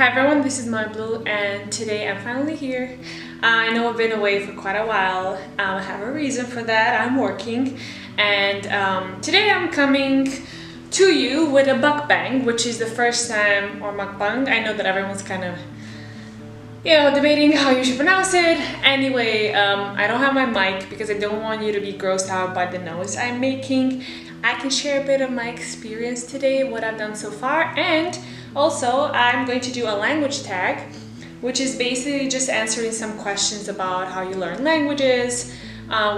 Hi everyone, this is My Blue and today I'm finally here. I know I've been away for quite a while. I have a reason for that. I'm working and today I'm coming to you with a mukbang, which is the first time, or mukbang. I know that everyone's kind of, debating how you should pronounce it. Anyway, I don't have my mic because I don't want you to be grossed out by the noise I'm making. I can share a bit of my experience today, what I've done so far, and also I'm going to do a language tag, which is basically just answering some questions about how you learn languages,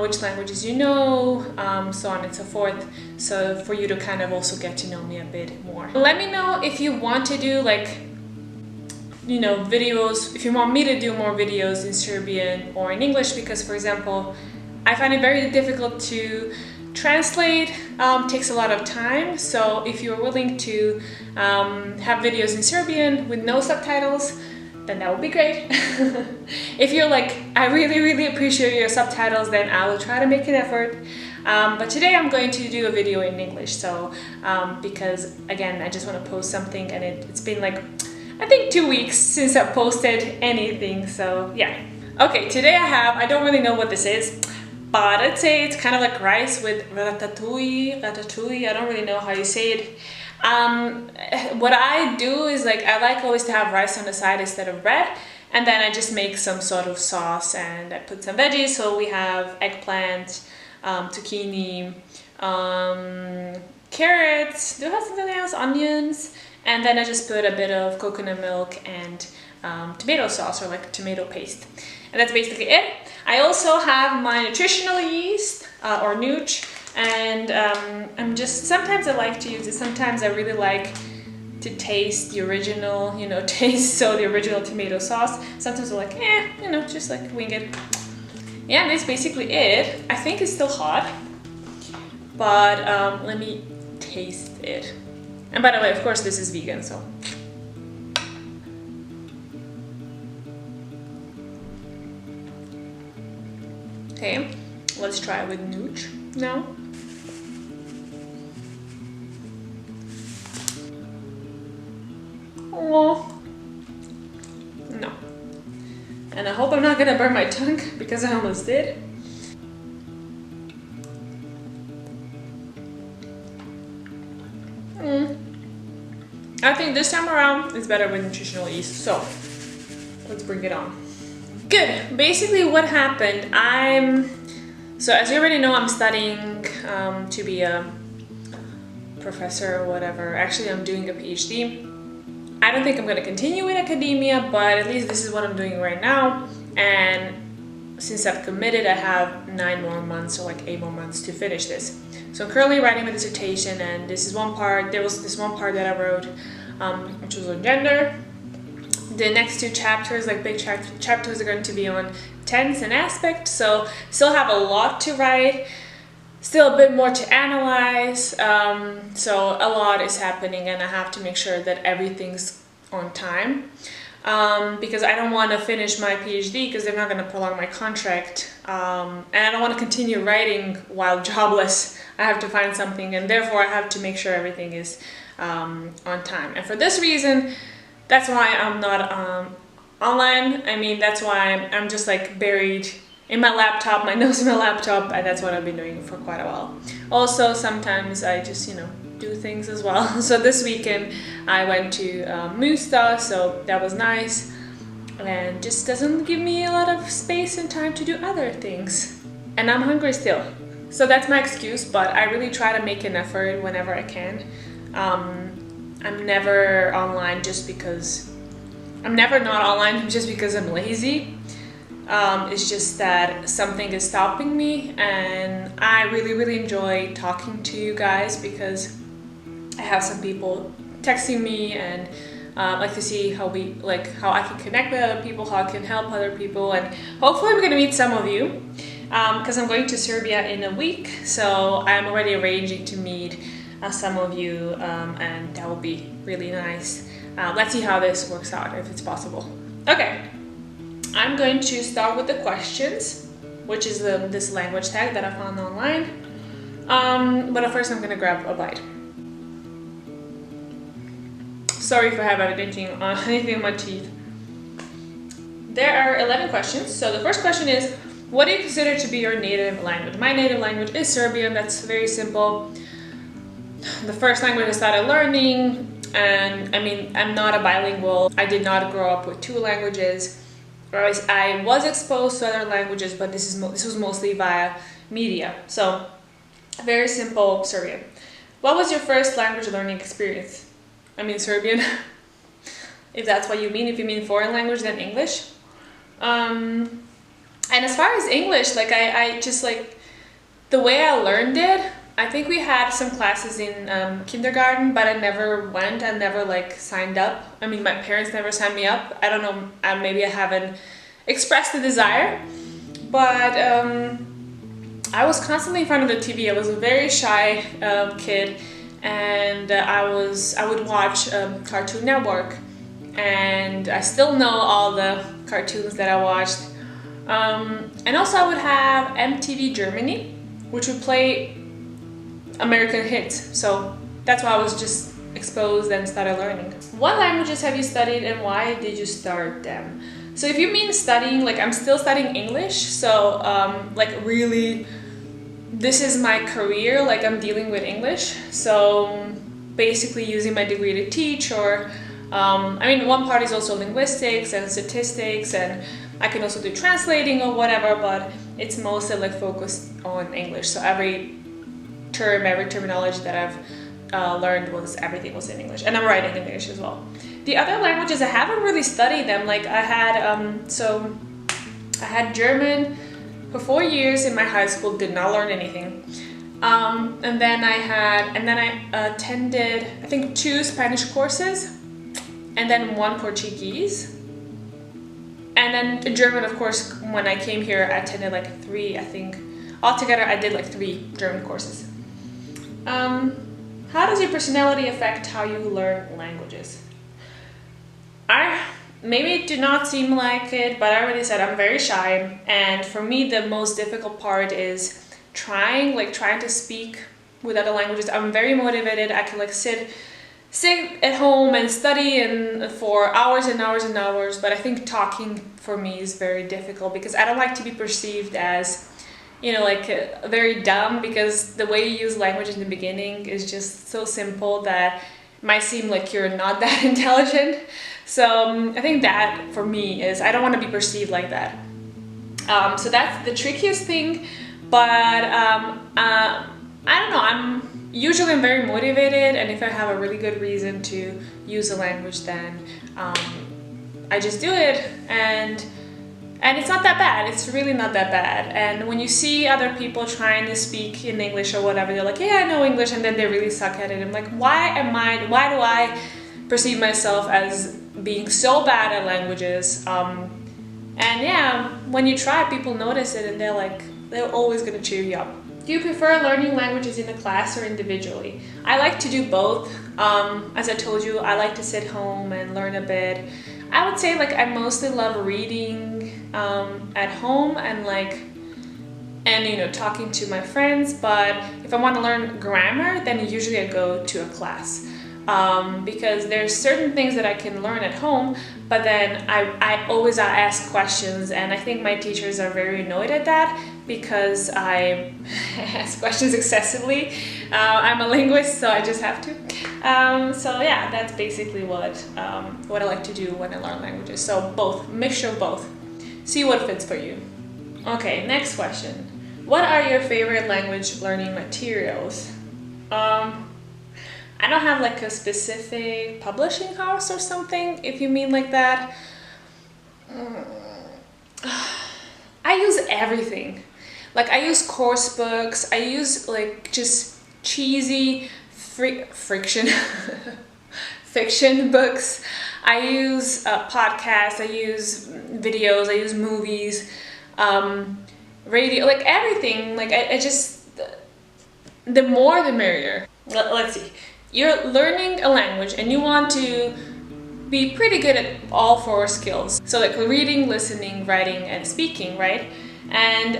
which languages you know, so on and so forth, so for you to kind of also get to know me a bit more. Let me know if you want to do videos, if you want me to do more videos in Serbian or in English, because for example, I find it very difficult to translate, takes a lot of time. So if you're willing to have videos in Serbian with no subtitles, then that would be great. If you're like, I really appreciate your subtitles, then I will try to make an effort. But today I'm going to do a video in English, so because again, I just want to post something, and it's been like, I think 2 weeks since I posted anything, so yeah. Okay, today I don't really know what this is, but I'd say it's kind of like rice with ratatouille, I don't really know how you say it. What I do is I like always to have rice on the side instead of bread, and then I just make some sort of sauce and I put some veggies. So we have eggplant, zucchini, carrots, do I have something else? Onions, and then I just put a bit of coconut milk and tomato sauce, or like tomato paste. And that's basically it. I also have my nutritional yeast, or nooch, and sometimes I like to use it, sometimes I really like to taste the original, taste, so the original tomato sauce. Sometimes I'm like, just like wing it. Yeah, and that's basically it. I think it's still hot, but let me taste it. And by the way, of course, this is vegan, so. Okay, let's try it with nooch now. Oh, no. And I hope I'm not gonna burn my tongue because I almost did. I think this time around it's better with nutritional yeast, so let's bring it on. Good. Basically what happened, so as you already know, I'm studying to be a professor or whatever. Actually, I'm doing a PhD. I don't think I'm going to continue in academia, but at least this is what I'm doing right now. And since I've committed, I have 9 more months, or like 8 more months to finish this. So I'm currently writing my dissertation, and this is one part. There was this one part that I wrote, which was on gender. The next 2 chapters, like big chapters, are going to be on tense and aspect. So still have a lot to write, still a bit more to analyze. So a lot is happening, and I have to make sure that everything's on time. Because I don't want to finish my PhD because they're not going to prolong my contract, and I don't want to continue writing while jobless. I have to find something, and therefore I have to make sure everything is on time. And for this reason, that's why I'm not online. I mean, that's why I'm just like buried in my laptop, my nose in my laptop, and that's what I've been doing for quite a while. Also, sometimes I just, do things as well. So this weekend I went to Musta, so that was nice, and just doesn't give me a lot of space and time to do other things. And I'm hungry still. So that's my excuse, but I really try to make an effort whenever I can. I'm never online just because, I'm never not online just because I'm lazy. It's just that something is stopping me, and I really enjoy talking to you guys because I have some people texting me and like to see how I can connect with other people, how I can help other people, and hopefully I'm gonna meet some of you because I'm going to Serbia in a week, so I'm already arranging to meet some of you, and that will be really nice. Let's see how this works out, if it's possible. Okay, I'm going to start with the questions, which is this language tag that I found online. But at first I'm gonna grab a bite. Sorry if I have anything on my teeth. There are 11 questions. So the first question is, what do you consider to be your native language? My native language is Serbian. That's very simple. The first language I started learning, and I mean, I'm not a bilingual. I did not grow up with two languages. I was exposed to other languages, but this was mostly via media. So very simple, Serbian. What was your first language learning experience? I mean, Serbian, if that's what you mean. If you mean foreign language, then English. And as far as English, like I just like the way I learned it, I think we had some classes in kindergarten, but I never went. I never like signed up. I mean, my parents never signed me up. I don't know, maybe I haven't expressed the desire, but I was constantly in front of the TV. I was a very shy kid, and I would watch Cartoon Network, and I still know all the cartoons that I watched. And also I would have MTV Germany, which would play American hits. So that's why I was just exposed and started learning. What languages have you studied and why did you start them? So if you mean studying, like I'm still studying English. So like really, this is my career, like I'm dealing with English. So basically using my degree to teach, or I mean, one part is also linguistics and statistics, and I can also do translating or whatever, but it's mostly like focused on English. So every term, every terminology that I've learned everything was in English, and I'm writing in English as well. The other languages, I haven't really studied them. Like I had, I had German for 4 years in my high school, did not learn anything. And then I attended, I think 2 Spanish courses, and then 1 Portuguese. And then German, of course, when I came here, I attended like 3, I think. Altogether, I did like 3 German courses. How does your personality affect how you learn languages? Maybe it did not seem like it, but I already said I'm very shy. And for me, the most difficult part is trying to speak with other languages. I'm very motivated. I can like sit at home and study for hours and hours and hours, but I think talking for me is very difficult because I don't like to be perceived as, you know, like very dumb, because the way you use language in the beginning is just so simple that it might seem like you're not that intelligent. So I think that for me is, I don't want to be perceived like that. So that's the trickiest thing, but I don't know, I'm very motivated, and if I have a really good reason to use a language, then I just do it, and it's not that bad. It's really not that bad. And when you see other people trying to speak in English or whatever, they're like, yeah, I know English, and then they really suck at it. I'm like, why do I perceive myself as being so bad at languages? And yeah, when you try, people notice it, and they're always gonna cheer you up. Do you prefer learning languages in a class or individually? I like to do both. As I told you, I like to sit home and learn a bit. I would say like I mostly love reading at home and you know, talking to my friends, but if I want to learn grammar, then usually I go to a class. Because there's certain things that I can learn at home, but then I always ask questions, and I think my teachers are very annoyed at that because I ask questions excessively. I'm a linguist, so I just have to. So yeah, that's basically what I like to do when I learn languages. So both, mixture of both. See what fits for you. Okay, next question. What are your favorite language learning materials? I don't have like a specific publishing house or something, if you mean like that. I use everything. Like I use course books, I use like just cheesy fiction books. I use podcasts, I use videos, I use movies, radio, like everything. Like I just, the more the merrier. Let's see. You're learning a language and you want to be pretty good at all 4 skills. So like reading, listening, writing, and speaking, right? And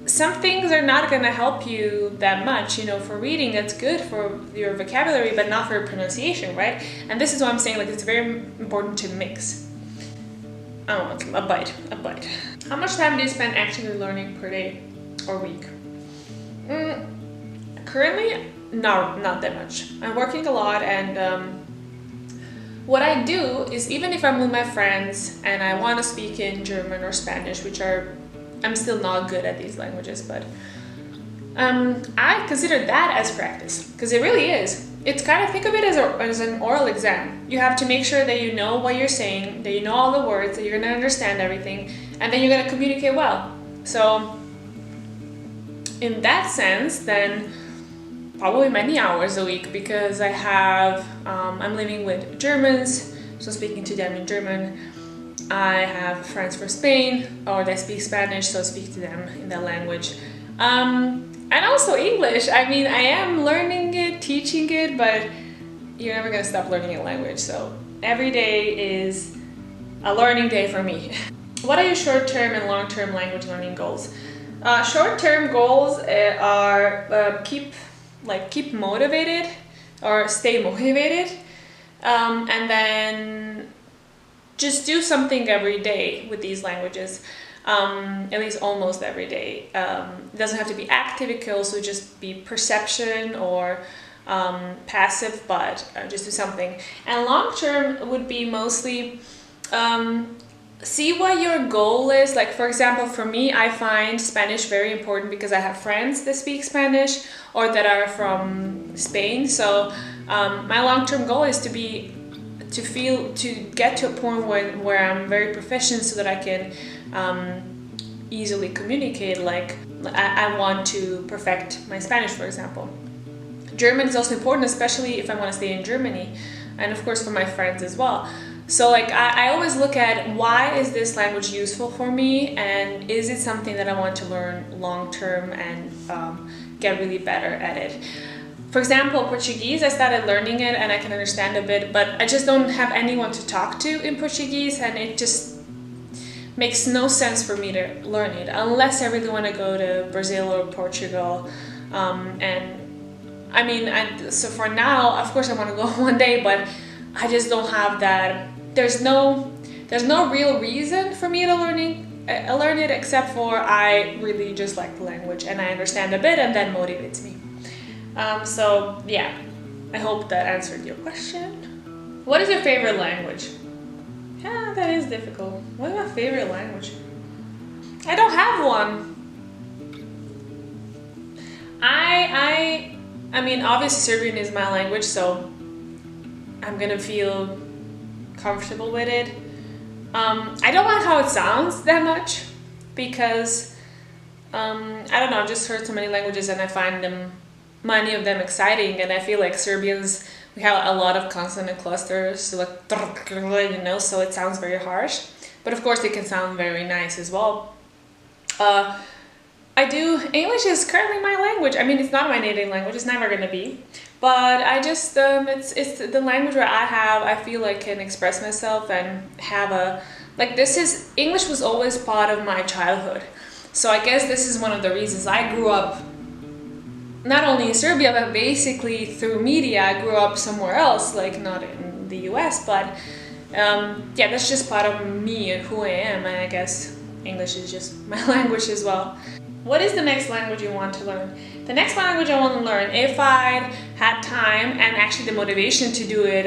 some things are not going to help you that much. You know, for reading, that's good for your vocabulary, but not for your pronunciation, right? And this is what I'm saying, like, it's very important to mix. I don't know, a bite. How much time do you spend actively learning per day or week? Currently, no, not that much. I'm working a lot, and what I do is, even if I'm with my friends and I want to speak in German or Spanish, which are, I'm still not good at these languages, but I consider that as practice, because it really is. It's kind of, think of it as an oral exam. You have to make sure that you know what you're saying, that you know all the words, that you're going to understand everything, and then you're going to communicate well. So in that sense, then probably many hours a week, because I have, I'm living with Germans, so speaking to them in German. I have friends from Spain, or they speak Spanish, so I speak to them in that language. And also English. I mean, I am learning it, teaching it, but you're never gonna stop learning a language. So every day is a learning day for me. What are your short-term and long-term language learning goals? Short-term goals are keep motivated or stay motivated, and then just do something every day with these languages. At least almost every day. It doesn't have to be active, it could also just be perception or passive, but just do something. And long term would be mostly see what your goal is. Like, for example, for me, I find Spanish very important because I have friends that speak Spanish or that are from Spain. So my long-term goal is to get to a point where I'm very proficient, so that I can easily communicate. Like, I want to perfect my Spanish, for example. German is also important, especially if I want to stay in Germany, and of course for my friends as well. So like, I always look at, why is this language useful for me, and is it something that I want to learn long term and get really better at it. For example, Portuguese, I started learning it and I can understand a bit, but I just don't have anyone to talk to in Portuguese, and it just makes no sense for me to learn it unless I really want to go to Brazil or Portugal. And I mean, so for now, of course I want to go one day, but I just don't have that. There's no real reason for me to learn it, except for I really just like the language and I understand a bit, and that motivates me. So yeah, I hope that answered your question. What is your favorite language? Yeah, that is difficult. What is my favorite language? I don't have one. I mean, obviously Serbian is my language, so I'm gonna feel comfortable with it. I don't like how it sounds that much, because I don't know, I've just heard so many languages and I find many of them exciting, and I feel like Serbians, we have a lot of consonant clusters, so like, you know, so it sounds very harsh, but of course it can sound very nice as well. English is currently my language. I mean, it's not my native language, it's never gonna be, but I just, it's the language where I feel like can express myself and have English was always part of my childhood. So I guess this is one of the reasons I grew up not only in Serbia, but basically through media. I grew up somewhere else, like not in the US, but yeah, that's just part of me and who I am, and I guess English is just my language as well. What is the next language you want to learn? The next language I want to learn, if I had time and actually the motivation to do it,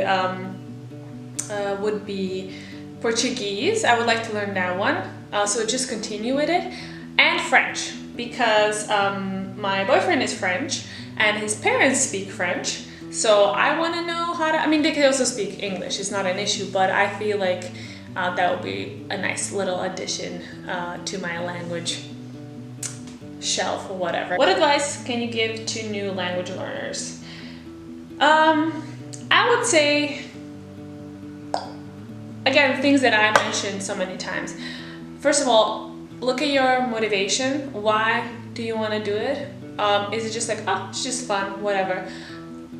would be Portuguese. I would like to learn that one, so just continue with it, and French, because my boyfriend is French and his parents speak French, so I want to know how to, I mean, they can also speak English, it's not an issue, but I feel like that would be a nice little addition to my language shelf or whatever. What advice can you give to new language learners? I would say, again, things that I mentioned so many times. First of all, look at your motivation. Why do you want to do it? Is it just like, oh, it's just fun, whatever?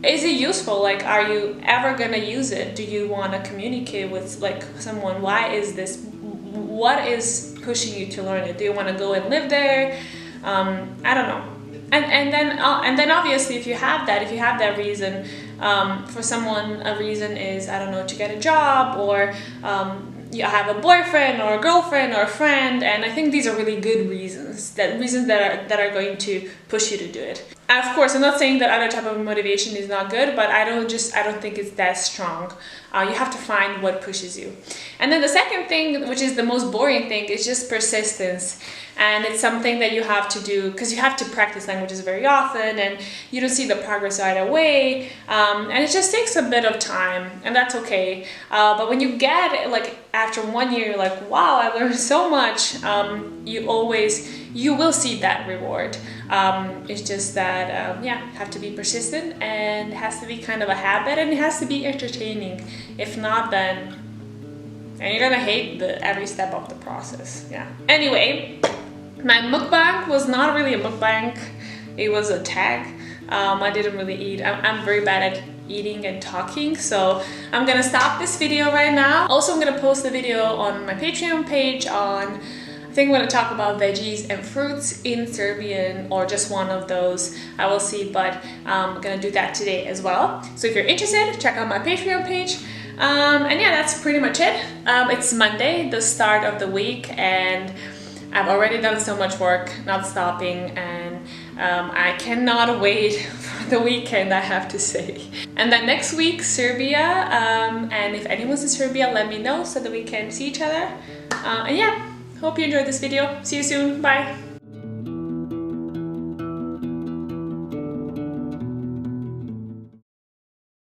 Is it useful? Like, are you ever gonna use it? Do you want to communicate with like someone? Why is this? What is pushing you to learn it? Do you want to go and live there? I don't know. And then obviously if you have that reason, for someone a reason is, I don't know, to get a job, or you have a boyfriend or a girlfriend or a friend, and I think these are really good reasons that are going to push you to do it. And of course, I'm not saying that other type of motivation is not good, but I don't think it's that strong. You have to find what pushes you. And then the second thing, which is the most boring thing, is just persistence. And it's something that you have to do because you have to practice languages very often, and you don't see the progress right away, and it just takes a bit of time, and that's okay. But when you get it, like after 1 year, you're like, wow, I learned so much. You will see that reward. It's just that you have to be persistent, and it has to be kind of a habit, and it has to be entertaining. If not, then you're gonna hate every step of the process. Yeah. Anyway, my mukbang was not really a mukbang. It was a tag. I didn't really eat. I'm very bad at eating and talking, so I'm gonna stop this video right now. Also, I'm gonna post the video on my Patreon page on, I think I'm gonna talk about veggies and fruits in Serbian, or just one of those. I will see, but I'm gonna do that today as well. So if you're interested, check out my Patreon page. And yeah, that's pretty much it. It's Monday, the start of the week, and I've already done so much work, not stopping, and I cannot wait for the weekend, I have to say. And then next week, Serbia, and if anyone's in Serbia, let me know so that we can see each other. And yeah, hope you enjoyed this video. See you soon. Bye.